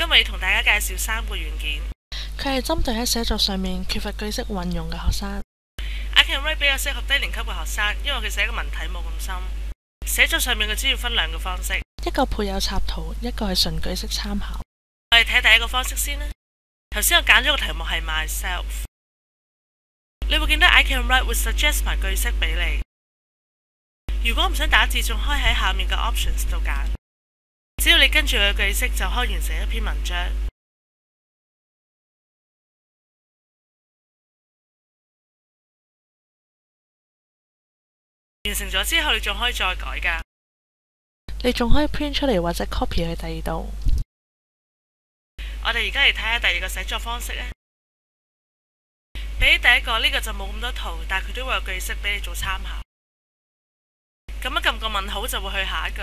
今日要同大家介紹3個軟件，佢係針對喺寫作上面缺乏句式運用嘅學生。I Can Write 比較適合低年級嘅學生，因為佢寫嘅文體冇咁深。寫作上面佢主要分2個方式，一個配有插圖，一個係純句式參考。我哋睇第一個方式先啦。頭先我揀咗個題目係 myself， 你會見到 I Can Write 會 suggest 埋句式俾你。如果唔想打字，仲可以喺下面嘅 options 度揀。只要你跟住佢嘅句式，就可以完成一篇文章。完成咗之後，你仲可以再改噶。你仲可以 print 出嚟或者 copy 去第二度。我哋而家嚟睇下第2個寫作方式咧。比起第一個，呢個就冇咁多圖，但係佢都會有句式俾你做參考。咁一撳個問號就會去下一句。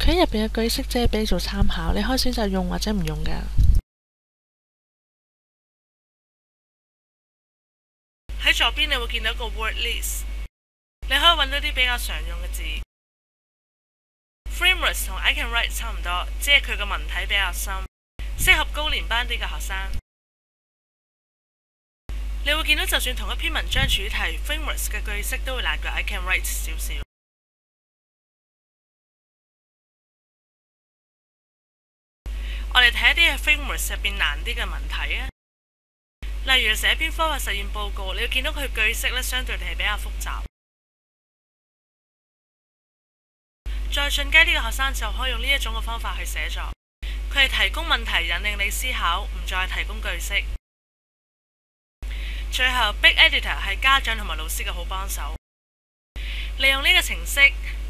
佢喺入邊嘅句式只係俾你做參考，你可以選擇用或者唔用噶。喺左邊你會見到一個 word list， 你可以揾到啲比較常用嘅字。Frameworks 同 I Can Write 差唔多，只係佢嘅文體比較深，適合高年班啲嘅學生。你會見到就算同一篇文章主題 Frameworks 嘅句式都會難過 I Can Write 少少。我哋睇一啲喺 Frameworks 入邊難啲嘅文體啊，例如寫篇科學實驗報告，你會見到佢句式咧相對地係比較複雜。再進階啲嘅學生就可以用呢一種嘅方法去寫作，佢係提供問題引領你思考，唔再提供句式。最後 Big Editor 係家長同埋老師嘅好幫手，利用呢個程式，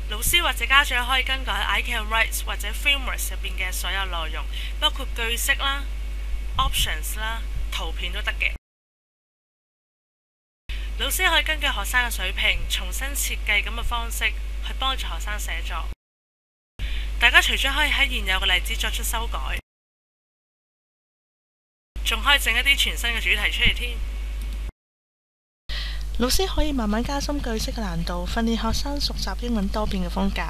老師或者家長可以更改 I Can Write 或者 Frameworks 入邊嘅所有內容，包括句式啦、options 啦、圖片都得嘅。老師可以根據學生嘅水平，重新設計咁嘅方式去幫助學生寫作。大家除咗可以喺現有嘅例子作出修改，仲可以整一啲全新嘅主題出嚟添。老師可以慢慢加深句式嘅難度，訓練學生熟習英文多變嘅風格。